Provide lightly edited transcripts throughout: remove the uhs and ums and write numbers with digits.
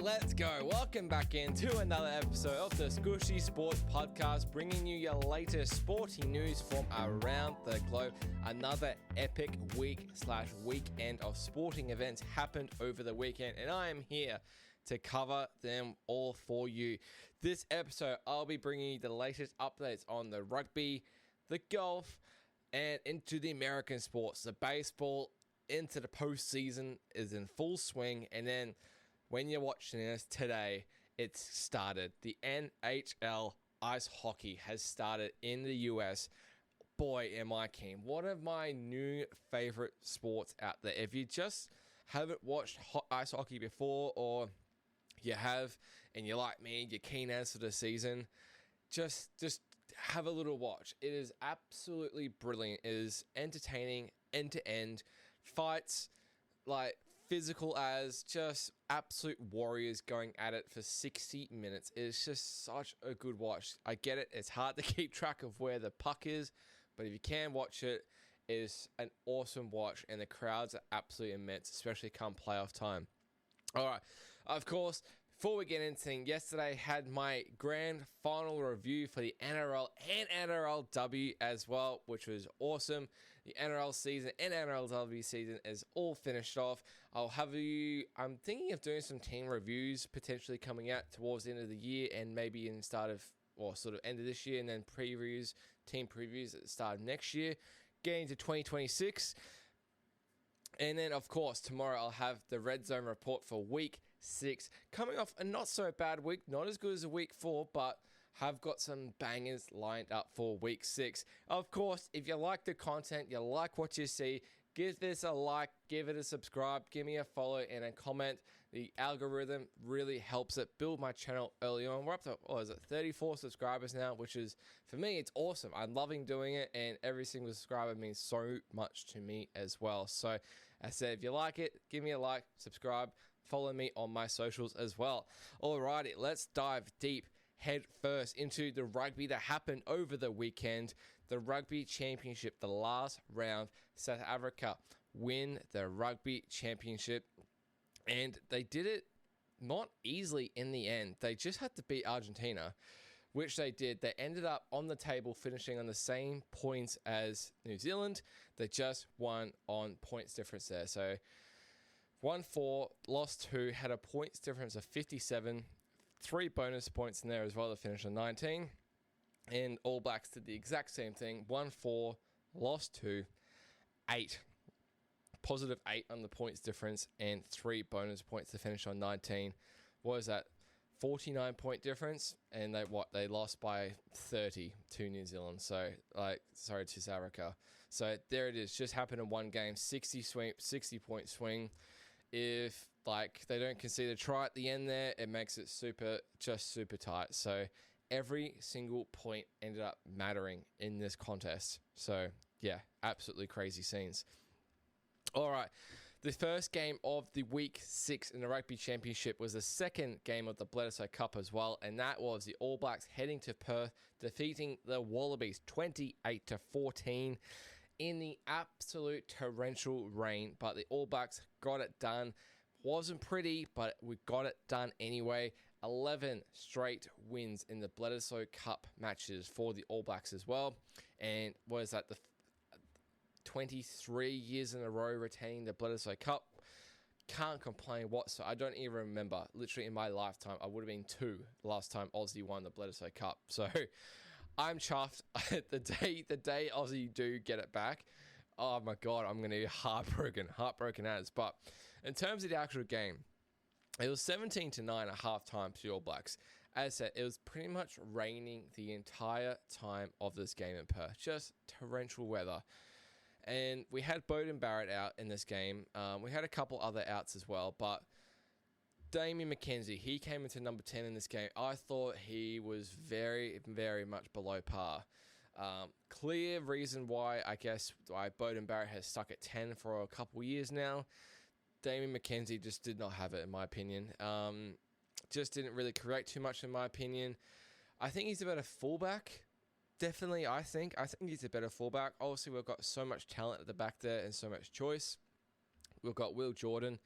let's go. Welcome back into another episode of the Skooshi Sports Podcast, bringing you your latest sporting news from around the globe. Another epic weekend of sporting events happened over the weekend, and I am here to cover them all for you. This episode, I'll be bringing you the latest updates on the rugby, the golf, and into the American sports. The baseball into the postseason is in full swing, and then when you're watching this today, it's started. The NHL ice hockey has started in the US. Boy, am I keen. One of my new favorite sports out there. If you just haven't watched ice hockey before, or you have and you're like me, you're keen as to the season, just have a little watch. It is absolutely brilliant. It is entertaining, end to end. Fights, like physical as just absolute warriors going at it for 60 minutes. It's just such a good watch. I get it. It's hard to keep track of where the puck is, but if you can watch it, it is an awesome watch, and the crowds are absolutely immense, especially come playoff time. All right. Of course, before we get into things, yesterday had my grand final review for the NRL and NRLW as well, which was awesome. The NRL season and NRLW season is all finished off. I'm thinking of doing some team reviews potentially coming out towards the end of the year, and maybe in the start of, or sort of end of this year, and then team previews at the start of next year, getting to 2026. And then, of course, tomorrow I'll have the Red Zone report for Week 6. Coming off a not-so-bad week, not as good as a Week 4, but have got some bangers lined up for Week 6. Of course, if you like the content, you like what you see, give this a like, give it a subscribe, give me a follow and a comment. The algorithm really helps it build my channel early on. We're up to, 34 subscribers now, which is, for me, it's awesome. I'm loving doing it, and every single subscriber means so much to me as well. So, as I said, if you like it, give me a like, subscribe, follow me on my socials as well. Alrighty, let's dive deep head first into the rugby that happened over the weekend. The Rugby Championship, the last round. South Africa win the Rugby Championship, and they did it not easily in the end. They just had to beat Argentina, which they did. They ended up on the table finishing on the same points as New Zealand. They just won on points difference there. So won 4, lost 2, had a points difference of 57. 3 bonus points in there as well to finish on 19. And All Blacks did the exact same thing. 1 4, lost 2, 8. Positive 8 on the points difference, and 3 bonus points to finish on 19. What is that? 49-point difference, and they lost by 30 to New Zealand. To South Africa. So there it is. Just happened in one game. 60-point swing. If they don't concede a try at the end there, it makes it super tight. So every single point ended up mattering in this contest. So yeah, absolutely crazy scenes. All right, the first game of the Week 6 in the Rugby Championship was the second game of the Bledisloe Cup as well, and that was the All Blacks heading to Perth, defeating the Wallabies 28-14. In the absolute torrential rain, but the All Blacks got it done. Wasn't pretty, but we got it done anyway. 11 straight wins in the Bledisloe Cup matches for the All Blacks as well. And what is that? The 23 years in a row retaining the Bledisloe Cup. Can't complain whatsoever. I don't even remember. Literally in my lifetime, I would have been 2 the last time Aussie won the Bledisloe Cup. So I'm chuffed. the day Aussie do get it back, oh my God, I'm going to be heartbroken as. But in terms of the actual game, it was 17-9 at halftime for the All Blacks. As I said, it was pretty much raining the entire time of this game in Perth. Just torrential weather. And we had Beauden Barrett out in this game. We had a couple other outs as well, but Damien McKenzie, he came into number 10 in this game. I thought he was very, very much below par. Clear reason why, I guess, why Beauden Barrett has stuck at 10 for a couple years now. Damien McKenzie just did not have it, in my opinion. Just didn't really correct too much, in my opinion. I think he's a better fullback. Definitely, I think he's a better fullback. Obviously, we've got so much talent at the back there and so much choice. We've got Will Jordan,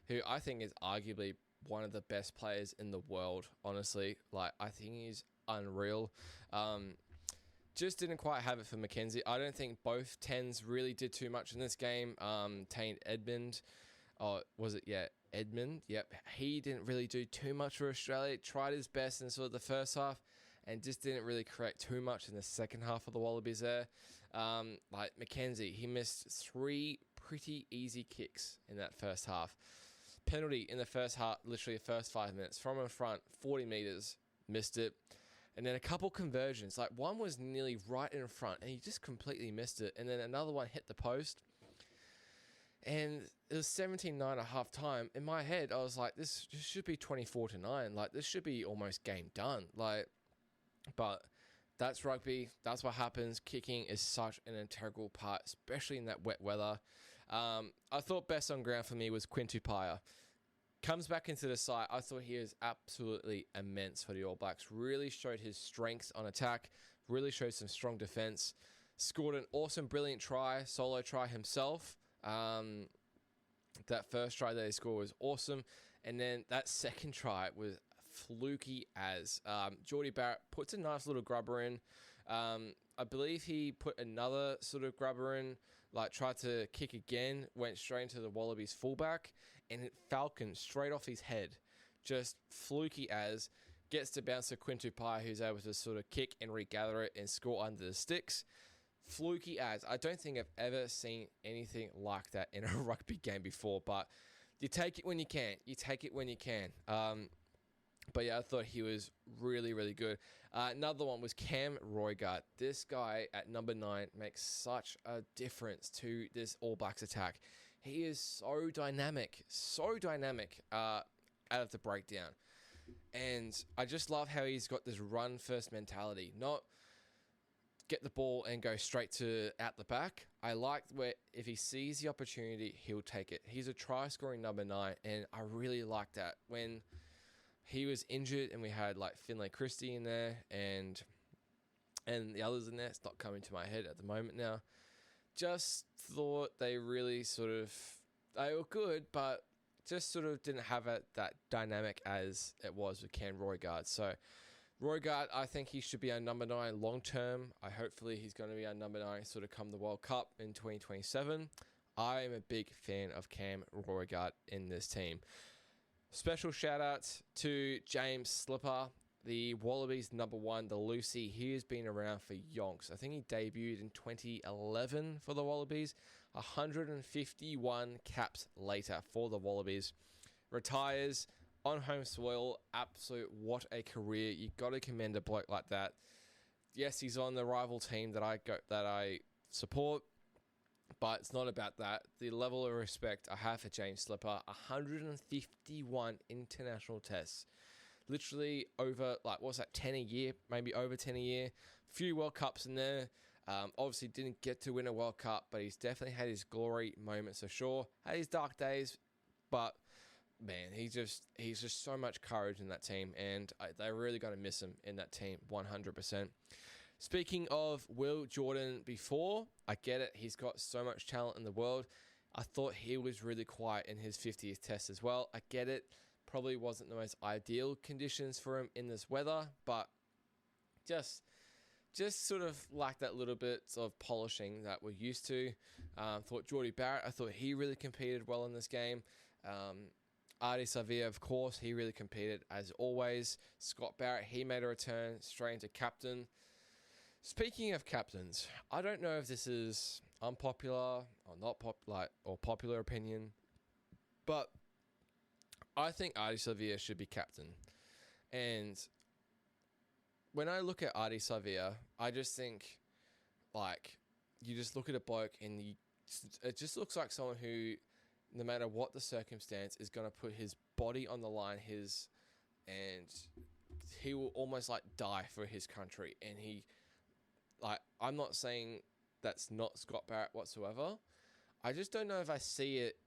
who I think is arguably one of the best players in the world, honestly. Like, I think he's unreal. Just didn't quite have it for Mackenzie. I don't think both 10s really did too much in this game. Taint Edmund, was it? Yeah, Edmund. Yep, he didn't really do too much for Australia. Tried his best in sort of the first half, and just didn't really correct too much in the second half of the Wallabies there. Like Mackenzie, he missed 3 pretty easy kicks in that first half. Penalty in the first half, literally the first 5 minutes. From in front, 40 metres, missed it. And then a couple conversions. Like, one was nearly right in front, and he just completely missed it. And then another one hit the post. And it was 17-9 at half time. In my head, I was like, this should be 24-9. Like, this should be almost game done. Like, but that's rugby. That's what happens. Kicking is such an integral part, especially in that wet weather. I thought best on ground for me was Quinn Tupaia. Comes back into the side. I thought he was absolutely immense for the All Blacks. Really showed his strengths on attack. Really showed some strong defense. Scored an awesome, brilliant try. Solo try himself. That first try that he scored was awesome. And then that second try was fluky as. Jordie Barrett puts a nice little grubber in. I believe he put another sort of grubber in. Like, tried to kick again. Went straight into the Wallabies fullback. And it falconed straight off his head. Just fluky as. Gets to bounce to Quinn Tupaia, who's able to sort of kick and regather it and score under the sticks. Fluky as. I don't think I've ever seen anything like that in a rugby game before. But you take it when you can. You take it when you can. But yeah, I thought he was really, really good. Another one was Cam Roigard. This guy at number 9 makes such a difference to this All Blacks attack. He is so dynamic out of the breakdown. And I just love how he's got this run-first mentality. Not get the ball and go straight to out the back. I like where if he sees the opportunity, he'll take it. He's a try-scoring number 9, and I really like that. When he was injured and we had like Finlay Christie in there and the others in there, it's not coming to my head at the moment now. Just thought they really they were good, but just sort of didn't have that dynamic as it was with Cam Roigard. So Roigard, I think he should be our number 9 long term. Hopefully he's going to be our number 9 sort of come the World Cup in 2027. I am a big fan of Cam Roigard in this team. Special shout out to James Slipper, the Wallabies number 1, the Lucy. He has been around for yonks. I think he debuted in 2011 for the Wallabies. 151 caps later for the Wallabies. Retires on home soil. Absolute, what a career. You got to commend a bloke like that. Yes, he's on the rival team that I support. But it's not about that. The level of respect I have for James Slipper, 151 international tests. Literally over, 10 a year? Maybe over 10 a year. Few World Cups in there. Obviously didn't get to win a World Cup, but he's definitely had his glory moments for sure. Had his dark days, but man, he's just so much courage in that team, and they're really going to miss him in that team, 100%. Speaking of Will Jordan before, I get it. He's got so much talent in the world. I thought he was really quiet in his 50th test as well. I get it. Probably wasn't the most ideal conditions for him in this weather, but just sort of like that little bit of polishing that we're used to. Thought Jordie Barrett, I thought he really competed well in this game. Ardie Savea, of course, he really competed as always. Scott Barrett, he made a return straight into captain. Speaking of captains, I don't know if this is unpopular or not or popular opinion, but I think Ardie Savea should be captain. And when I look at Ardie Savea, I just think, you just look at a bloke and it just looks like someone who, no matter what the circumstance, is going to put his body on the line, and he will almost die for his country. And I'm not saying that's not Scott Barrett whatsoever. I just don't know if I see it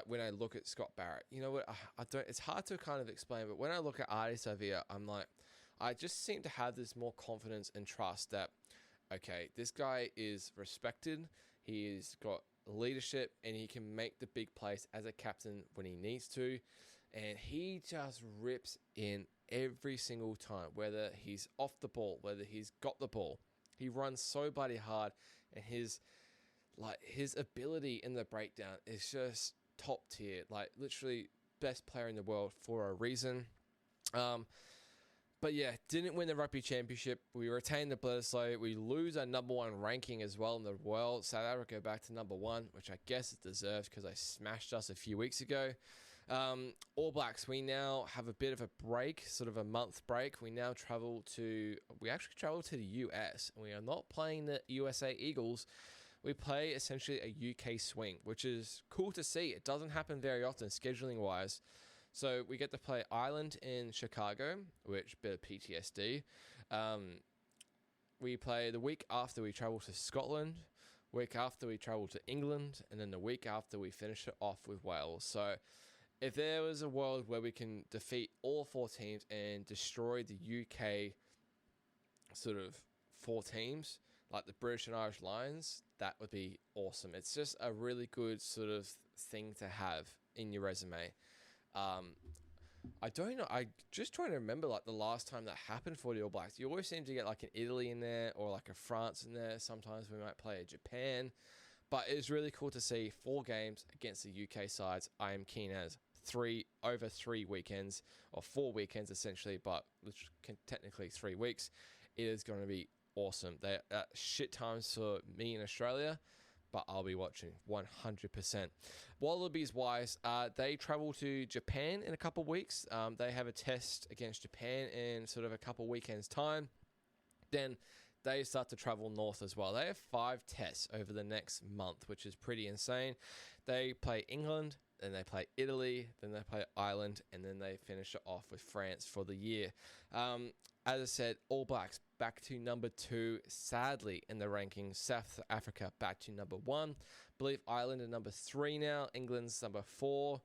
when I look at Scott Barrett. You know what? I don't. It's hard to kind of explain, but when I look at Ardie Savea, I'm like, I just seem to have this more confidence and trust that, okay, this guy is respected. He's got leadership and he can make the big plays as a captain when he needs to. and he just rips in every single time, whether he's off the ball, whether he's got the ball. He runs so bloody hard, and his ability in the breakdown is just top tier. Like, literally best player in the world for a reason. But yeah, didn't win the Rugby Championship. We retained the Bledisloe. We lose our number 1 ranking as well in the world. South Africa back to number 1, which I guess is deserved because they smashed us a few weeks ago. All Blacks, we now have a bit of a break, sort of a month break. We actually travel to the US, and we are not playing the USA Eagles. We play essentially a UK swing, which is cool to see. It doesn't happen very often scheduling wise. So we get to play Ireland in Chicago, which bit of PTSD. We play the week after we travel to Scotland, week after we travel to England, and then the week after we finish it off with Wales. So if there was a world where we can defeat all 4 teams and destroy the UK sort of 4 teams, like the British and Irish Lions, that would be awesome. It's just a really good sort of thing to have in your resume. I don't know. I just trying to remember like the last time that happened for the All Blacks. You always seem to get like an Italy in there or like a France in there. Sometimes we might play a Japan, but it's really cool to see 4 games against the UK sides. I am keen as over 3 weekends or 4 weekends essentially, but which can technically 3 weeks. It is going to be awesome. They're shit times for me in Australia, but I'll be watching 100%. Wallabies wise, they travel to Japan in a couple of weeks. They have a test against Japan in sort of a couple of weekends time. Then they start to travel north as well. They have 5 tests over the next month, which is pretty insane. They play England, then they play Italy, then they play Ireland, and then they finish it off with France for the year. As I said, All Blacks back to number 2, sadly, in the rankings. South Africa back to number 1. Believe Ireland are number 3 now. England's number 4.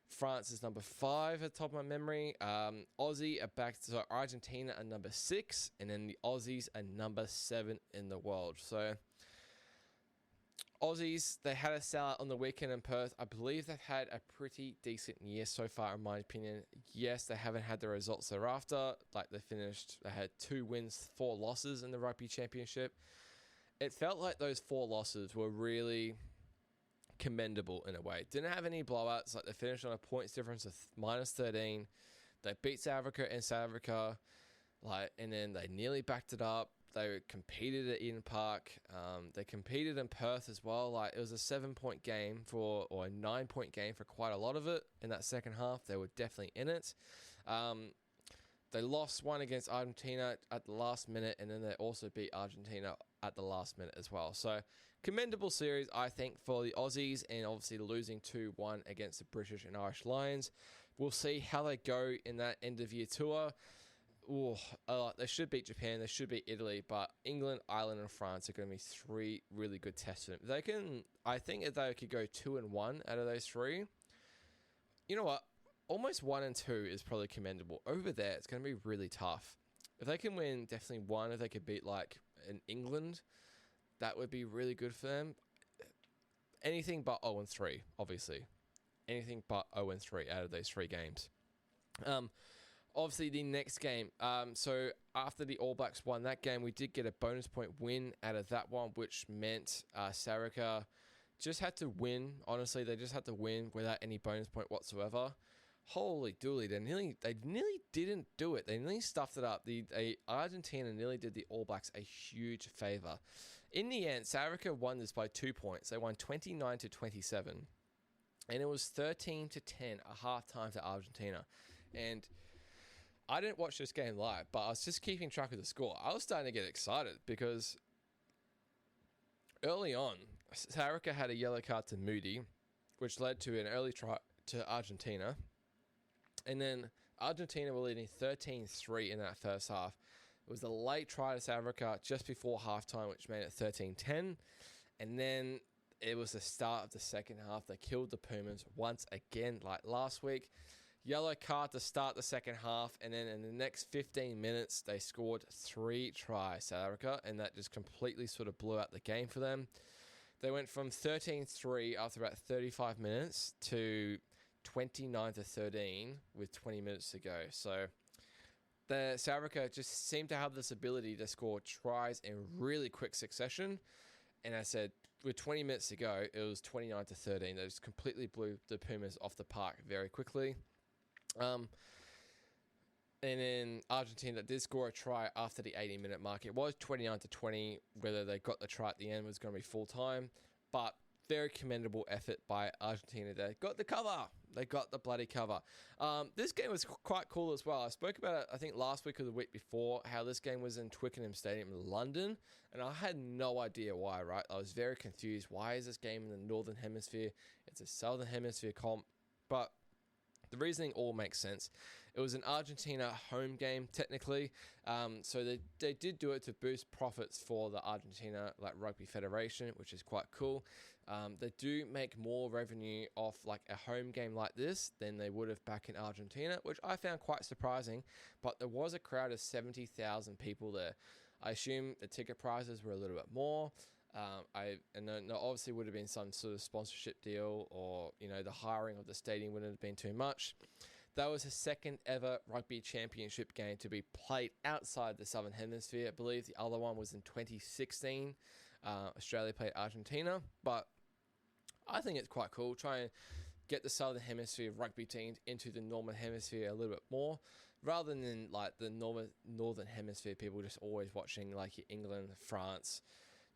France is number 5 at the top of my memory. Aussie are back to Argentina are number 6, and then the Aussies are number 7 in the world. So Aussies, they had a sellout on the weekend in Perth. I believe they've had a pretty decent year so far, in my opinion. Yes, they haven't had the results thereafter. Like they had 2 wins, 4 losses in the Rugby Championship. It felt like those 4 losses were really commendable in a way. Didn't have any blowouts. Like they finished on a points difference of -13. They beat South Africa in South Africa, and then they nearly backed it up. They competed at Eden Park. They competed in Perth as well. It was a 7-point game or a 9-point game for quite a lot of it in that second half. They were definitely in it. They lost one against Argentina at the last minute, and then they also beat Argentina at the last minute as well. So commendable series, I think, for the Aussies, and obviously losing 2-1 against the British and Irish Lions. We'll see how they go in that end-of-year tour. They should beat Japan, they should beat Italy, but England, Ireland, and France are going to be 3 really good tests for them. I think if they could go 2-1 out of those 3, you know what? Almost 1 and 2 is probably commendable. Over there, it's going to be really tough. If they can win definitely 1, if they could beat an England, that would be really good for them. Anything but 0-3, obviously. Anything but 0-3 out of those 3 games. Obviously, the next game. So after the All Blacks won that game, we did get a bonus point win out of that one, which meant South Africa just had to win. Honestly, they just had to win without any bonus point whatsoever. Holy dooly, they nearly didn't do it. They nearly stuffed it up. Argentina nearly did the All Blacks a huge favor. In the end, South Africa won this by 2 points. They won 29-27. And it was 13-10 at halftime to Argentina. And I didn't watch this game live, but I was just keeping track of the score. I was starting to get excited because early on, South Africa had a yellow card to Moody, which led to an early try to Argentina. And then Argentina were leading 13-3 in that first half. It was a late try to South Africa just before halftime, which made it 13-10. And then it was the start of the second half. They killed the Pumas once again, like last week. Yellow card to start the second half, and then in the next 15 minutes, they scored 3 tries, South Africa, and that just completely sort of blew out the game for them. They went from 13-3 after about 35 minutes to 29-13 with 20 minutes to go. So the South Africa just seemed to have this ability to score tries in really quick succession. And I said, with 20 minutes to go, it was 29-13. They just completely blew the Pumas off the park very quickly. And then Argentina did score a try after the 80-minute mark. It was 29-20. Whether they got the try at the end was going to be full time. But very commendable effort by Argentina. They got the cover. They got the bloody cover. This game was quite cool as well. I spoke about it, I think, last week or the week before, how this game was in Twickenham Stadium in London. And I had no idea why, right? I was very confused. Why is this game in the Northern Hemisphere? It's a Southern Hemisphere comp. But the reasoning all makes sense. It was an Argentina home game, technically. So they did do it to boost profits for the Argentina Rugby Federation, which is quite cool. They do make more revenue off a home game like this than they would have back in Argentina, which I found quite surprising. But there was a crowd of 70,000 people there. I assume the ticket prices were a little bit more. Obviously would have been some sort of sponsorship deal, or the hiring of the stadium wouldn't have been too much. That was the second ever Rugby Championship game to be played outside the Southern Hemisphere. I believe the other one was in 2016. Australia played Argentina, but I think it's quite cool. Try and get the Southern Hemisphere rugby teams into the Northern Hemisphere a little bit more, rather than the Northern Hemisphere people just always watching your England, France.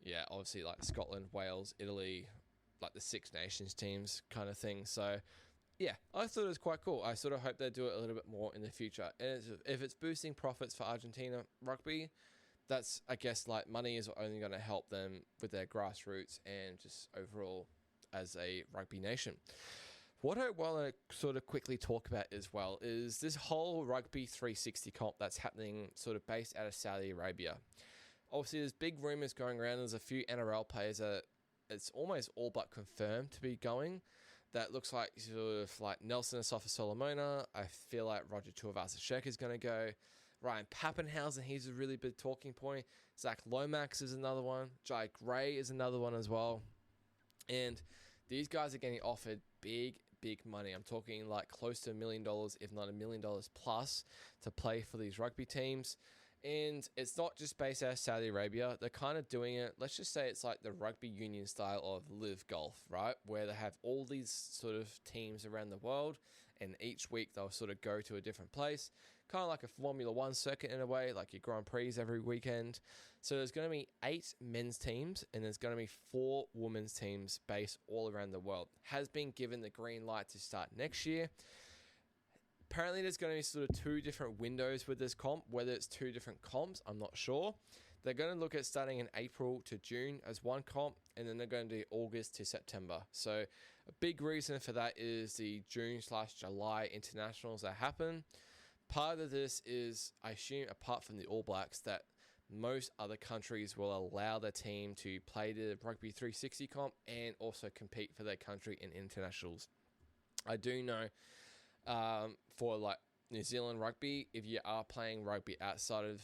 Yeah, obviously Scotland, Wales, Italy, the Six Nations teams kind of thing. So, yeah, I thought it was quite cool. I sort of hope they do it a little bit more in the future. And if it's boosting profits for Argentina rugby, that's, I guess, money is only going to help them with their grassroots and just overall as a rugby nation. What I want to sort of quickly talk about as well is this whole Rugby 360 comp that's happening sort of based out of Saudi Arabia. Obviously, there's big rumours going around. There's a few NRL players that it's almost all but confirmed to be going. That looks like sort of Nelson Asafa-Solomona. I feel like Roger Tuivasa-Sheck is going to go. Ryan Pappenhausen, he's a really big talking point. Zach Lomax is another one. Jai Gray is another one as well. And these guys are getting offered big money. I'm talking close to $1 million, if not $1 million plus, to play for these rugby teams. And it's not just based out of Saudi Arabia. They're kind of doing it, let's just say it's the rugby union style of live golf, right? Where they have all these sort of teams around the world, and each week they'll sort of go to a different place. Kind of like a Formula One circuit in a way, like your Grand Prix every weekend. So there's going to be 8 men's teams, and there's going to be 4 women's teams based all around the world. Has been given the green light to start next year. Apparently, there's going to be sort of 2 different windows with this comp. Whether it's 2 different comps, I'm not sure. They're going to look at starting in April to June as one comp, and then they're going to do August to September. So a big reason for that is the June/July internationals that happen. Part of this is, I assume, apart from the All Blacks, that most other countries will allow their team to play the Rugby 360 comp and also compete for their country in internationals. I do know for New Zealand rugby, if you are playing rugby outside of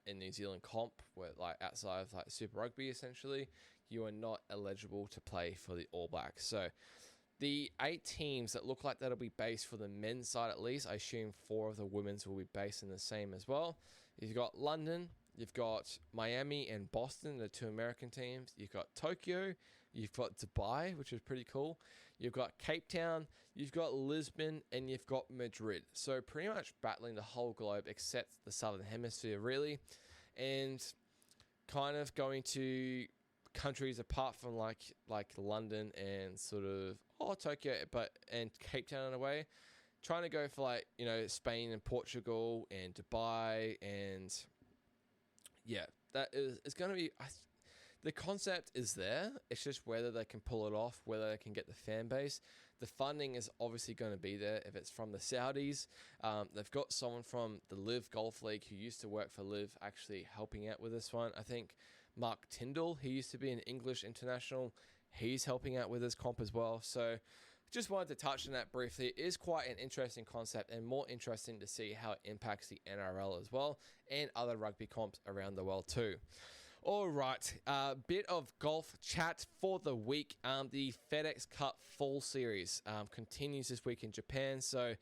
a New Zealand comp, where outside of Super Rugby essentially, you are not eligible to play for the All Blacks. So the 8 teams that look like that'll be based for the men's side at least, I assume 4 of the women's will be based in the same as well. You've got London, you've got Miami and Boston, the 2 American teams. You've got Tokyo, you've got Dubai, which is pretty cool. You've got Cape Town, you've got Lisbon, and you've got Madrid. So pretty much battling the whole globe except the Southern Hemisphere, really. And kind of going to countries apart from like London and sort of Tokyo, and Cape Town in a way. Trying to go for Spain and Portugal and Dubai, and yeah, that is, it's going to be, the concept is there. It's just whether they can pull it off, whether they can get the fan base. The funding is obviously going to be there if it's from the Saudis. They've got someone from the Live Golf League who used to work for Live actually helping out with this one. I think Mark Tyndall, he used to be an English international. He's helping out with this comp as well. So just wanted to touch on that briefly. It is quite an interesting concept, and more interesting to see how it impacts the NRL as well and other rugby comps around the world too. All right, bit of golf chat for the week. The FedEx Cup Fall Series continues this week in Japan. So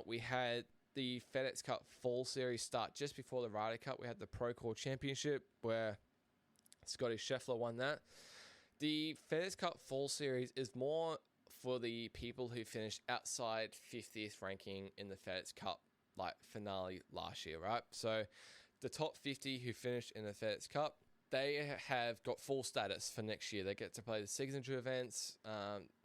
we had the FedEx Cup Fall Series start just before the Ryder Cup. We had the Rugby Championship where Scotty Scheffler won that. The FedEx Cup Fall Series is more for the people who finished outside 50th ranking in the FedEx Cup finale last year, right? So the top 50 who finished in the FedEx Cup, they have got full status for next year. They get to play the signature events.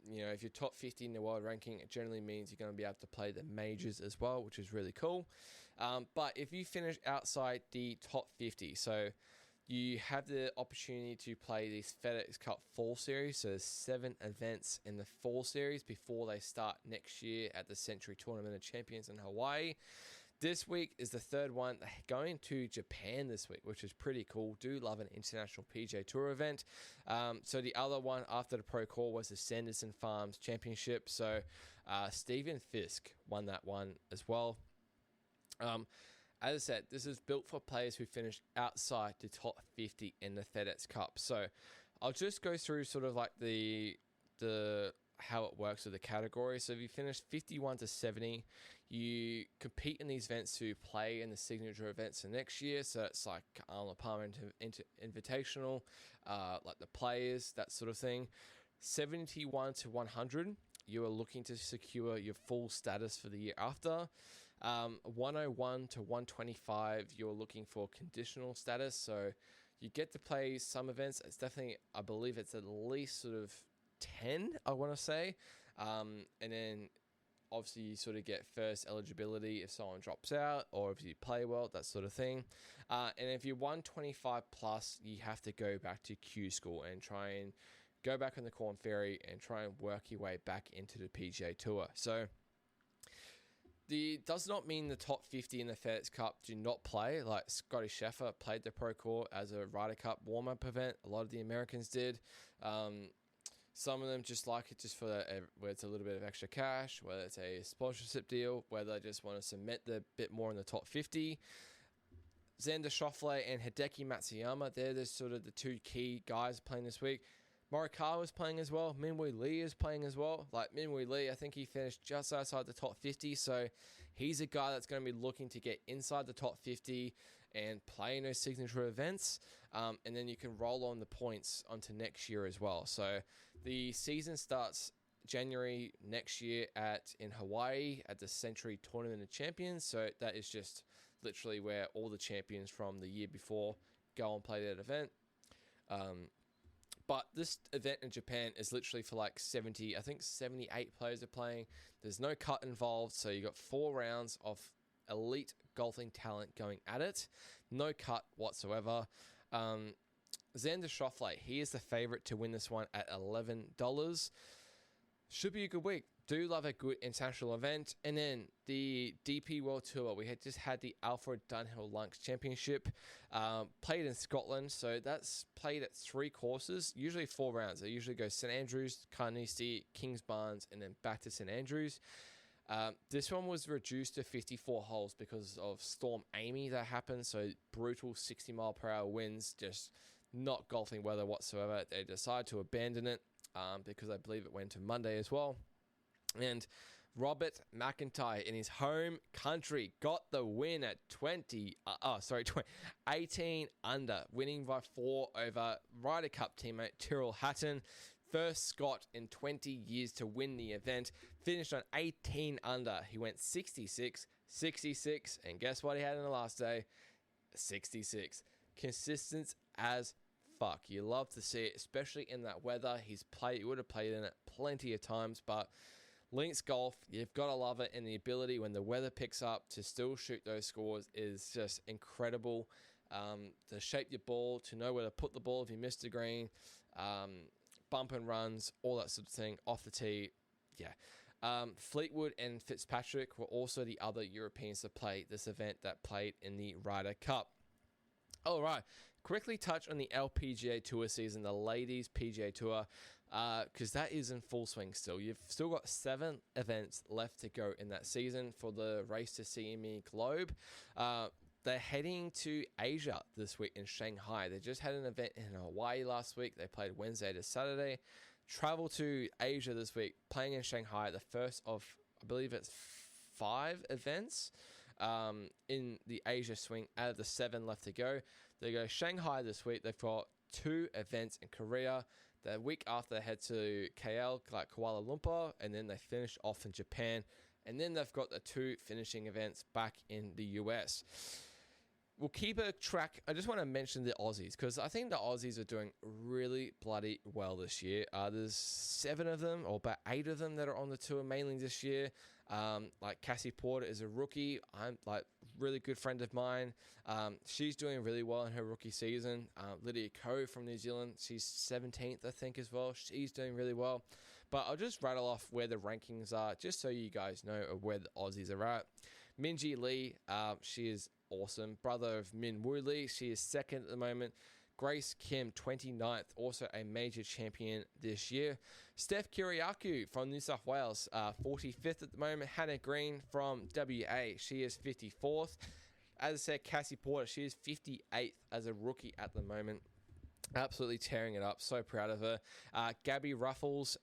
If you're top 50 in the world ranking, it generally means you're going to be able to play the majors as well, which is really cool. But if you finish outside the top 50, so you have the opportunity to play this FedEx Cup Fall Series. So there's 7 events in the Fall Series before they start next year at the Century Tournament of Champions in Hawaii. This week is the third one. They're going to Japan this week, which is pretty cool. Do love an international PGA Tour event. So the other one after the Pro Call was the Sanderson Farms Championship. So Stephen Fisk won that one as well. As I said, this is built for players who finished outside the top 50 in the FedEx Cup. So I'll just go through sort of like the how it works with the category. So if you finish 51 to 70, you compete in these events to play in the signature events for next year. So it's like Arnold Palmer Invitational, like the Players, that sort of thing. 71 to 100, you are looking to secure your full status for the year after. 101 to 125, you're looking for conditional status. So you get to play some events. It's definitely, I believe it's at least sort of 10, I want to say. And then obviously you sort of get first eligibility if someone drops out or if you play well, that sort of thing. And if you're 125 plus, you have to go back to Q School and try and go back on the Corn Ferry and try and work your way back into the PGA Tour. So does not mean the top 50 in the FedEx Cup do not play. Like Scotty Scheffler played the Pro Tour as a Ryder Cup warm-up event. A lot of the Americans did. Some of them just like it just for where it's a little bit of extra cash, whether it's a sponsorship deal, whether they just want to cement the bit more in the top 50. Xander Schauffele and Hideki Matsuyama, they're the sort of the two key guys playing this week. Morikawa is playing as well. Minwoo Lee is playing as well. Like Minwoo Lee, I think he finished just outside the top 50, so he's a guy that's going to be looking to get inside the top 50 and play in those signature events. And then you can roll on the points onto next year as well. So the season starts January next year in Hawaii at the Century Tournament of Champions. So that is just literally where all the champions from the year before go and play that event. But this event in Japan is literally for like 78 players are playing. There's no cut involved, so you got 4 rounds of elite golfing talent going at it. No cut whatsoever. Xander Schauffele, he is the favorite to win this one at $11. Should be a good week. Do love a good international event. And then the DP World Tour, we had just had the Alfred Dunhill Lunks Championship, played in Scotland. So that's played at 3 courses, usually 4 rounds. They usually go St Andrews, Carnoustie, Kingsbarns, and then back to St Andrews. This one was reduced to 54 holes because of Storm Amy that happened. So brutal 60-mile-per-hour winds, just not golfing weather whatsoever. They decided to abandon it because I believe it went to Monday as well. And Robert McIntyre in his home country got the win at 18 under, winning by 4 over Ryder Cup teammate Tyrrell Hatton. First Scot in 20 years to win the event. Finished on 18 under. He went 66, 66, and guess what he had in the last day? 66. Consistent as fuck. You love to see it, especially in that weather. He would have played in it plenty of times, but links golf, you've got to love it, and the ability when the weather picks up to still shoot those scores is just incredible. To shape your ball, to know where to put the ball if you missed a green, bump and runs, all that sort of thing off the tee. Yeah. Fleetwood and Fitzpatrick were also the other Europeans to play this event that played in the Ryder Cup. All right. Quickly touch on the LPGA Tour season, the Ladies PGA Tour, because that is in full swing still. You've still got 7 events left to go in that season for the Race to CME Globe. they're heading to Asia this week in Shanghai. They just had an event in Hawaii last week. They played Wednesday to Saturday. Travel to Asia this week, playing in Shanghai, the first of, I believe it's 5 events in the Asia swing out of the 7 left to go. They go Shanghai this week. They've got 2 events in Korea. The week after, they head to KL, like Kuala Lumpur, and then they finish off in Japan. And then they've got the 2 finishing events back in the US. We'll keep a track. I just want to mention the Aussies, because I think the Aussies are doing really bloody well this year. There's 7 of them, or about 8 of them, that are on the tour mainly this year. Like Cassie Porter is a rookie. I'm like really good friend of mine. She's doing really well in her rookie season. Lydia Ko from New Zealand, she's 17th, I think, as well. She's doing really well. But I'll just rattle off where the rankings are, just so you guys know where the Aussies are at. Minjee Lee, she is awesome. Brother of Min Woo Lee, she is 2nd at the moment. Grace Kim, 29th, also a major champion this year. Steph Kiriakou from New South Wales, 45th at the moment. Hannah Green from WA, she is 54th. As I said, Cassie Porter, she is 58th as a rookie at the moment. Absolutely tearing it up. So proud of her. Gabby Ruffles,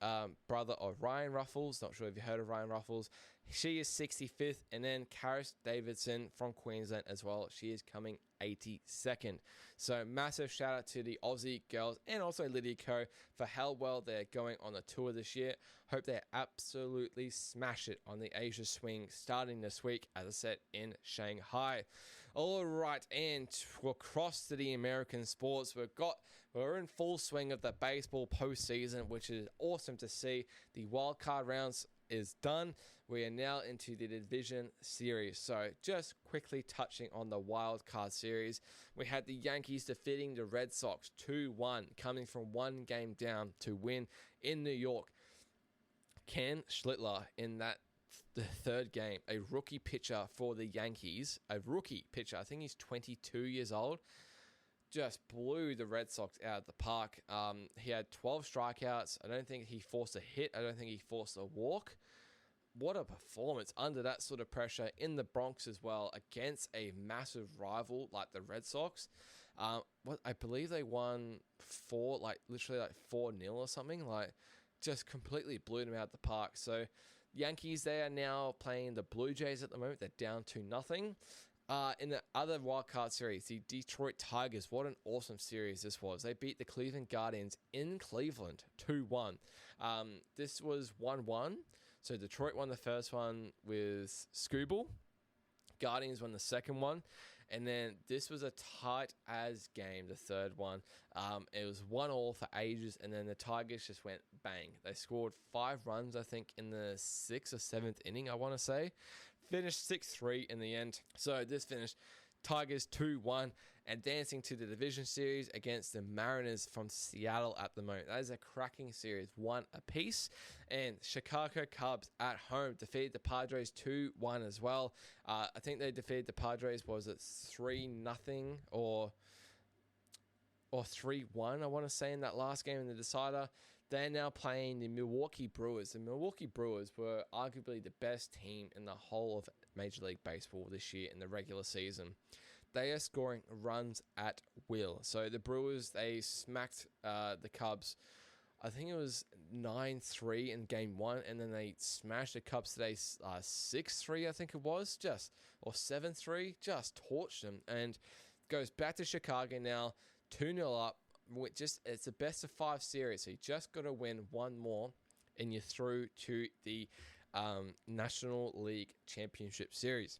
brother of Ryan Ruffles. Not sure if you heard of Ryan Ruffles. She is 65th. And then Karis Davidson from Queensland as well. She is coming 82nd. So massive shout out to the Aussie girls and also Lydia Ko for how well they're going on the tour this year. Hope they absolutely smash it on the Asia swing starting this week, as I said, in Shanghai. All right, and we'll cross to the American sports. We're in full swing of the baseball postseason, which is awesome to see. The wild card rounds is done. We are now into the division series. So just quickly touching on the wild card series, we had the Yankees defeating the Red Sox 2-1, coming from 1 game down to win in New York. Ken Schlittler in the 3rd game, a rookie pitcher for the Yankees, I think he's 22 years old, just blew the Red Sox out of the park. He had 12 strikeouts. I don't think he forced a hit. I don't think he forced a walk. What a performance under that sort of pressure in the Bronx as well, against a massive rival like the Red Sox. I believe they won 4-0 or something. Just completely blew them out of the park. So Yankees, they are now playing the Blue Jays at the moment. They're down 2-0. In the other wildcard series, the Detroit Tigers, what an awesome series this was. They beat the Cleveland Guardians in Cleveland 2-1. This was 1-1. So Detroit won the first one with Scooble. Guardians won the second one. And then this was a tight as game, the third one. It was 1-1 for ages, and then the Tigers just went bang. They scored 5 runs, I think, in the 6th or 7th inning, I want to say. Finished 6-3 in the end. So this finished Tigers 2-1, advancing to the division series against the Mariners from Seattle at the moment. That is a cracking series, 1 apiece. And Chicago Cubs at home defeated the Padres 2-1 as well. I think they defeated the Padres, was it 3-0 or 3-1, I want to say, in that last game in the decider. They're now playing the Milwaukee Brewers. The Milwaukee Brewers were arguably the best team in the whole of Major League Baseball this year in the regular season. They are scoring runs at will. So the Brewers, they smacked the Cubs. I think it was 9-3 in game 1, and then they smashed the Cubs today 6-3, I think it was, or 7-3, just torched them, and goes back to Chicago now, 2-0 up. It's a best of 5 series, so you just got to win one more, and you're through to the National League Championship Series.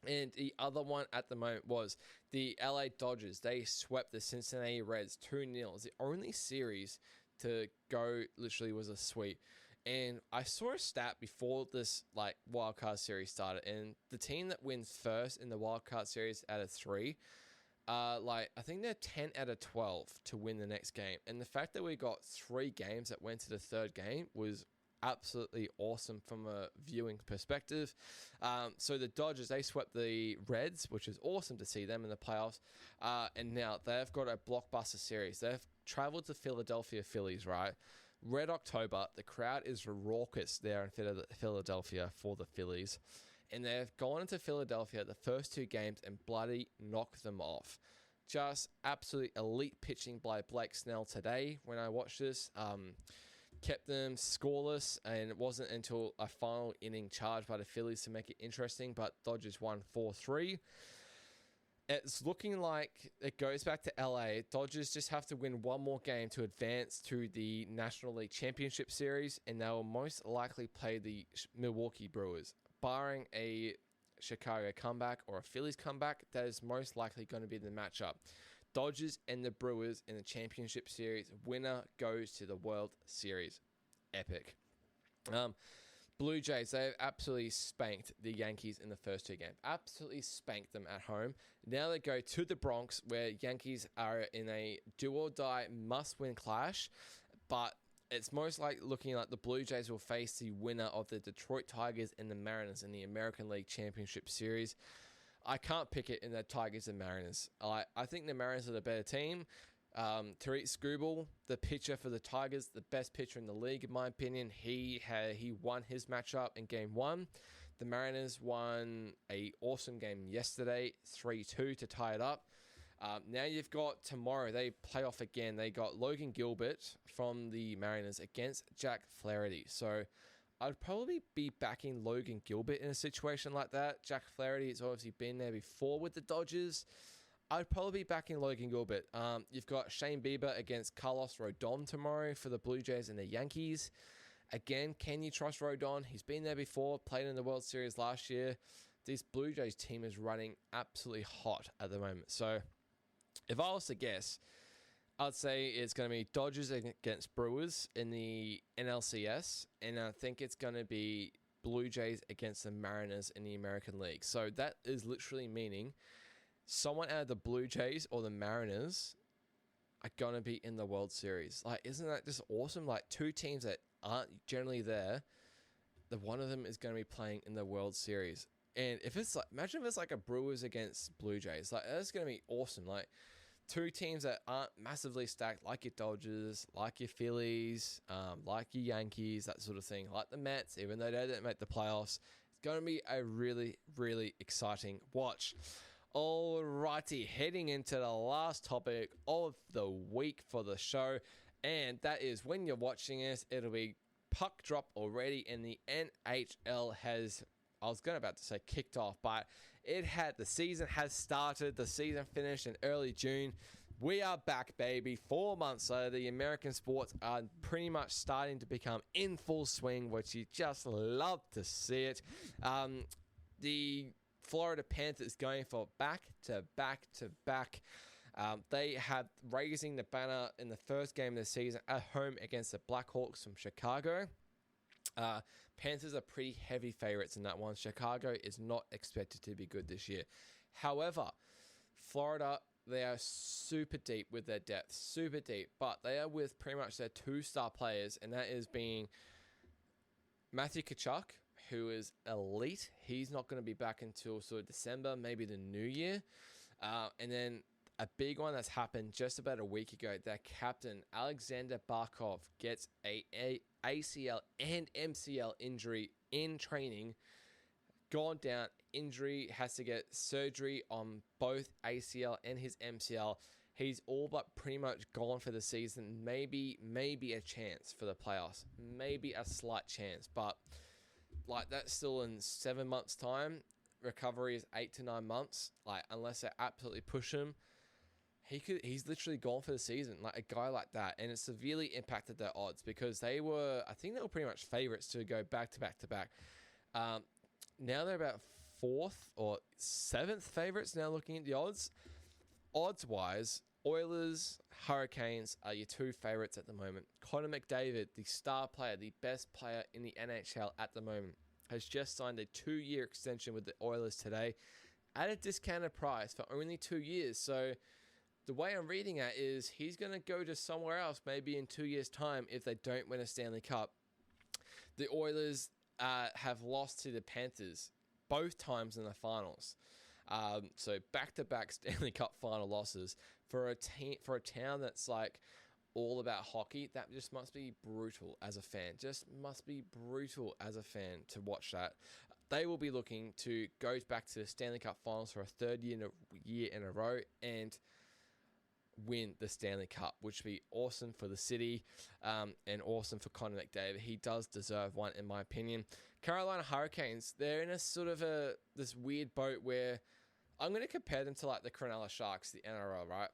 And the other one at the moment was the LA Dodgers. They swept the Cincinnati Reds 2-0. It was the only series to go, literally, was a sweep. And I saw a stat before this wildcard series started, and the team that wins first in the wildcard series out of 3, I think they're 10 out of 12 to win the next game. And the fact that we got 3 games that went to the 3rd game was absolutely awesome from a viewing perspective. So the Dodgers, they swept the Reds, which is awesome to see them in the playoffs. And now they've got a blockbuster series. They've traveled to Philadelphia Phillies, right? Red October, the crowd is raucous there in Philadelphia for the Phillies. and they've gone into Philadelphia the first 2 games and bloody knocked them off. Just absolute elite pitching by Blake Snell today when I watched this. Kept them scoreless, and it wasn't until a final inning charge by the Phillies to make it interesting, but Dodgers won 4-3. It's looking like it goes back to LA. Dodgers just have to win one more game to advance to the National League Championship Series, and they will most likely play the Milwaukee Brewers. Barring a Chicago comeback or a Phillies comeback, that is most likely going to be the matchup. Dodgers and the Brewers in the Championship Series. Winner goes to the World Series. Epic. Blue Jays, they've absolutely spanked the Yankees in the first 2 games. Absolutely spanked them at home. Now they go to the Bronx, where Yankees are in a do-or-die must-win clash. But it's most like looking like the Blue Jays will face the winner of the Detroit Tigers and the Mariners in the American League Championship Series. I can't pick it in the Tigers and Mariners. I think the Mariners are the better team. Tariq Skubal, the pitcher for the Tigers, the best pitcher in the league, in my opinion. He won his matchup in Game 1. The Mariners won an awesome game yesterday, 3-2 to tie it up. Now you've got tomorrow, they play off again. They got Logan Gilbert from the Mariners against Jack Flaherty. So I'd probably be backing Logan Gilbert in a situation like that. Jack Flaherty has obviously been there before with the Dodgers. I'd probably be backing Logan Gilbert. You've got Shane Bieber against Carlos Rodon tomorrow for the Blue Jays and the Yankees. Again, can you trust Rodon? He's been there before, played in the World Series last year. This Blue Jays team is running absolutely hot at the moment. So if I was to guess, I'd say it's going to be Dodgers against Brewers in the NLCS, and I think it's going to be Blue Jays against the Mariners in the American League. So that is literally meaning someone out of the Blue Jays or the Mariners are going to be in the World Series. Like, isn't that just awesome? Like, 2 teams that aren't generally there, the one of them is going to be playing in the World Series. And if it's like, imagine if it's like a Brewers against Blue Jays. Like, that's going to be awesome. Like, 2 teams that aren't massively stacked, like your Dodgers, like your Phillies, like your Yankees, that sort of thing, like the Mets, even though they didn't make the playoffs. It's going to be a really, really exciting watch. Alrighty, heading into the last topic of the week for the show, and that is when you're watching this, it'll be puck drop already, and the NHL has, I was about to say kicked off, but the season has started. The season finished in early June. We are back, baby. 4 months later, the American sports are pretty much starting to become in full swing, which you just love to see it. The Florida Panthers going for back-to-back. They have raising the banner in the first game of the season at home against the Blackhawks from Chicago. Panthers are pretty heavy favorites in that one. Chicago is not expected to be good this year. However, Florida, they are super deep with their depth, super deep, but they are with pretty much their 2-star players, and that is being Matthew Tkachuk, who is elite. He's not going to be back until sort of December, maybe the new year. And then a big one that's happened just about a week ago, their captain, Alexander Barkov, gets a ACL and MCL injury in training. Gone down, injury, has to get surgery on both ACL and his MCL. He's all but pretty much gone for the season. Maybe a chance for the playoffs. Maybe a slight chance, but like that's still in 7 months' time. Recovery is 8 to 9 months. Like, unless they absolutely push him, he's literally gone for the season. Like, a guy like that, and it severely impacted their odds because I think they were pretty much favorites to go back to back to back. Now they're about 4th or 7th favorites. Now looking at the odds wise, Oilers, Hurricanes are your 2 favorites at the moment. Connor McDavid, the star player, the best player in the NHL at the moment, has just signed a 2-year extension with the Oilers today at a discounted price for only 2 years. So the way I'm reading it is he's going to go to somewhere else maybe in 2 years' time if they don't win a Stanley Cup. The Oilers have lost to the Panthers both times in the finals. So back-to-back Stanley Cup final losses for a town that's like all about hockey. That just must be brutal as a fan. Just must be brutal as a fan to watch that. they will be looking to go back to the Stanley Cup Finals for a third year in a row and win the Stanley Cup, which would be awesome for the city and awesome for Connor McDavid. He does deserve one, in my opinion. Carolina Hurricanes, they're in a sort of this weird boat where I'm going to compare them to like the Cronulla Sharks, the NRL, right?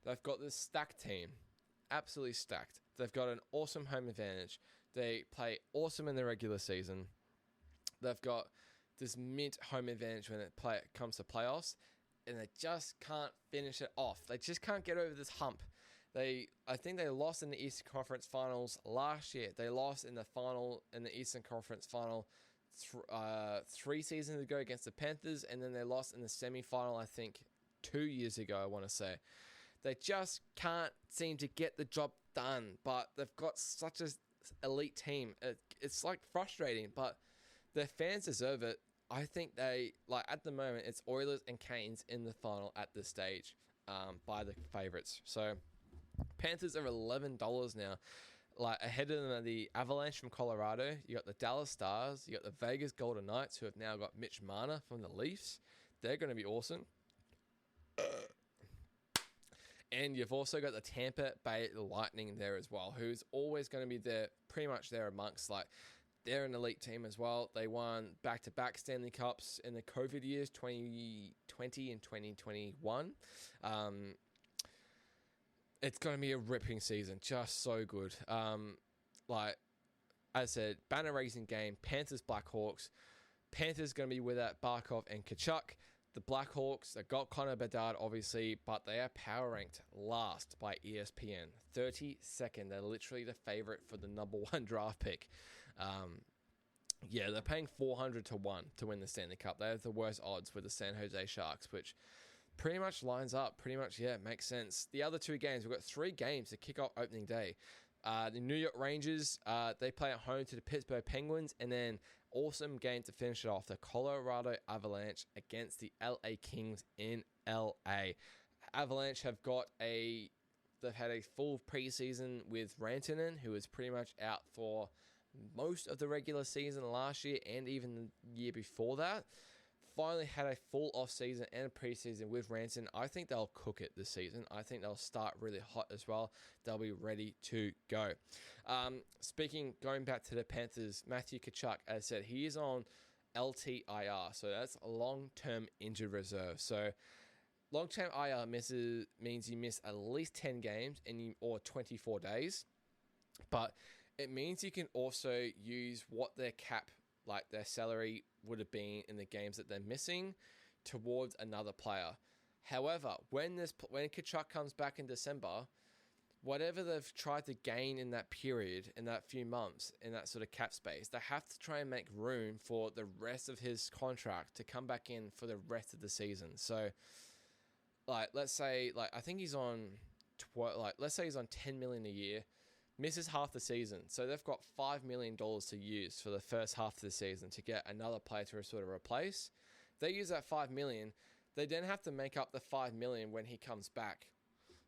They've got this stacked team, absolutely stacked. They've got an awesome home advantage. They play awesome in the regular season. They've got this mint home advantage when it comes to playoffs, and they just can't finish it off. They just can't get over this hump. I think they lost in the Eastern Conference Finals last year. They lost in the Eastern Conference Final 3 seasons ago against the Panthers, and then they lost in the semi-final, I think, 2 years ago, I want to say. They just can't seem to get the job done, but they've got such an elite team. It's like frustrating, but their fans deserve it. I think at the moment, it's Oilers and Canes in the final at this stage by the favourites. So Panthers are $11 now. Like ahead of them are the Avalanche from Colorado. You got the Dallas Stars. You got the Vegas Golden Knights, who have now got Mitch Marner from the Leafs. They're going to be awesome. And you've also got the Tampa Bay Lightning there as well, who's always going to be there, pretty much there amongst, like, they're an elite team as well. They won back-to-back Stanley Cups in the COVID years, 2020 and 2021. It's going to be a ripping season, just so good. Like, as I said, banner-raising game, Panthers, Blackhawks. Panthers going to be without Barkov and Tkachuk. The Blackhawks, they got Connor Bedard, obviously, but they are power ranked last by ESPN. 32nd. They're literally the favorite for the number 1 draft pick. They're paying 400 to 1 to win the Stanley Cup. They have the worst odds with the San Jose Sharks, which pretty much lines up. Makes sense. The other 2 games, we've got 3 games to kick off opening day. The New York Rangers, they play at home to the Pittsburgh Penguins, and then awesome game to finish it off, the Colorado Avalanche against the LA Kings in LA. Avalanche have they've had a full preseason with Rantanen, who was pretty much out for most of the regular season last year and even the year before that. Finally had a full off-season and a preseason with Rantanen. I think they'll cook it this season. I think they'll start really hot as well. They'll be ready to go. Going back to the Panthers, Matthew Tkachuk, as I said, he is on LTIR, so that's a long-term injured reserve. So long-term IR means you miss at least 10 games or 24 days, but it means you can also use what their cap, like their salary would have been in the games that they're missing, towards another player. However, when Tkachuk comes back in December, whatever they've tried to gain in that period, in that few months, in that sort of cap space, they have to try and make room for the rest of his contract to come back in for the rest of the season. So, let's say, I think he's on, let's say he's on $10 million a year, misses half the season. So they've got $5 million to use for the first half of the season to get another player to sort of replace. They use that $5 million. They then have to make up the $5 million when he comes back.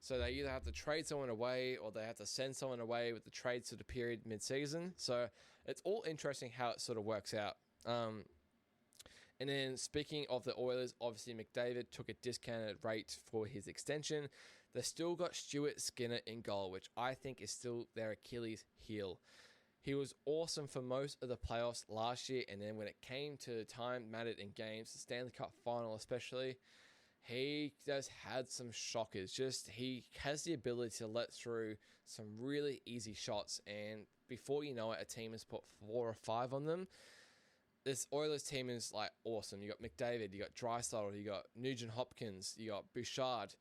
So they either have to trade someone away or they have to send someone away with the trade sort of period mid-season. So it's all interesting how it sort of works out. And then speaking of the Oilers, obviously McDavid took a discounted rate for his extension. They've still got Stuart Skinner in goal, which I think is still their Achilles heel. He was awesome for most of the playoffs last year, and then when it came to the time mattered in games, the Stanley Cup final especially, he just had some shockers. He has the ability to let through some really easy shots, and before you know it, a team has put 4 or 5 on them. This Oilers team is awesome. You got McDavid, you got Draisaitl, you got Nugent Hopkins, you got Bouchard.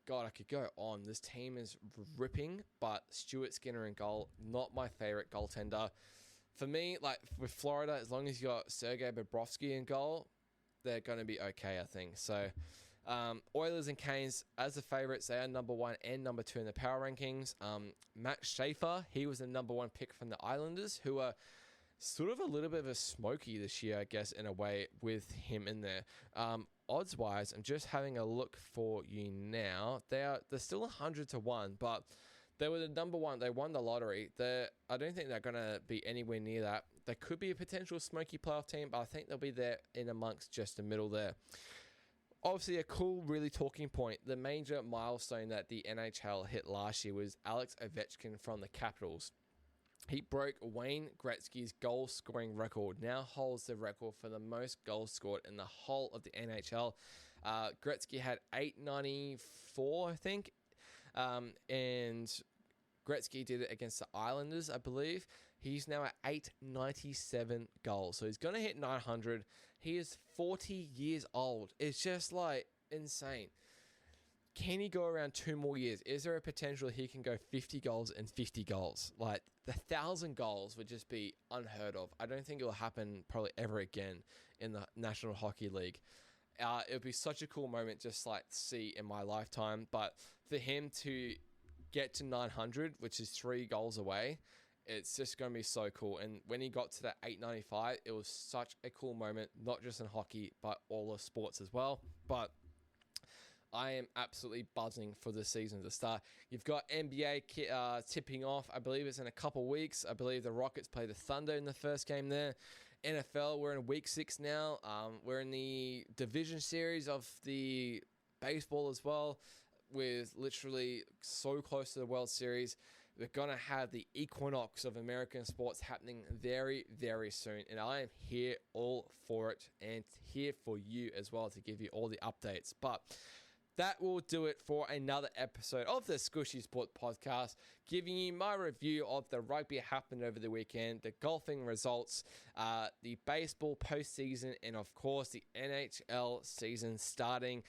God, I could go on. This team is ripping, but Stuart Skinner in goal, not my favorite goaltender. For me, with Florida, as long as you got Sergei Bobrovsky in goal, they're going to be okay, I think. So, Oilers and Canes, as the favorites, they are number 1 and number 2 in the power rankings. Matt Schaefer, he was the number 1 pick from the Islanders, who are sort of a little bit of a smoky this year, I guess, in a way, with him in there. Odds-wise, I'm just having a look for you now. They're still 100 to 1, but They were the number one. They won the lottery. I don't think they're going to be anywhere near that. They could be a potential smoky playoff team, but I think they'll be there in amongst just the middle there. Obviously, a cool, really talking point. The major milestone that the NHL hit last year was Alex Ovechkin from the Capitals. He broke Wayne Gretzky's goal-scoring record, now holds the record for the most goals scored in the whole of the NHL. Gretzky had 894, I think, and Gretzky did it against the Islanders, I believe. He's now at 897 goals, so he's going to hit 900. He is 40 years old. It's just, like, insane. Can he go around 2 more years? Is there a potential he can go 50 goals and 50 goals? Like, the 1,000 goals would just be unheard of. I don't think it will happen probably ever again in the National Hockey League. It would be such a cool moment just like to see in my lifetime. But for him to get to 900, which is 3 goals away, it's just going to be so cool. And when he got to that 895, it was such a cool moment, not just in hockey, but all of sports as well. But I am absolutely buzzing for the season to start. You've got NBA tipping off. I believe it's in a couple weeks. I believe the Rockets play the Thunder in the first game there. NFL, we're in week 6 now. We're in the division series of the baseball as well, with literally so close to the World Series. We're going to have the equinox of American sports happening very, very soon. And I am here all for it and here for you as well to give you all the updates. But that will do it for another episode of the Skooshi Sports Podcast, giving you my review of the rugby happened over the weekend, the golfing results, the baseball postseason, and of course the NHL season starting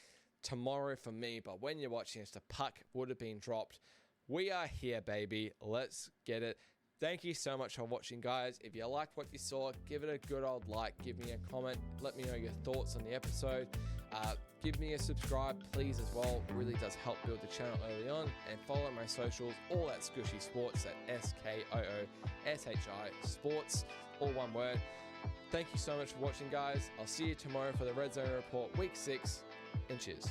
tomorrow for me. But when you're watching this, the puck would have been dropped. We are here, baby. Let's get it. Thank you so much for watching, guys. If you liked what you saw, give it a good old like. Give me a comment. Let me know your thoughts on the episode. Give me a subscribe, please, as well. It really does help build the channel early on. And follow my socials, all at Skooshi Sports, at SKOOSHI Sports, all one word. Thank you so much for watching, guys. I'll see you tomorrow for the Red Zone Report, Week 6, and cheers.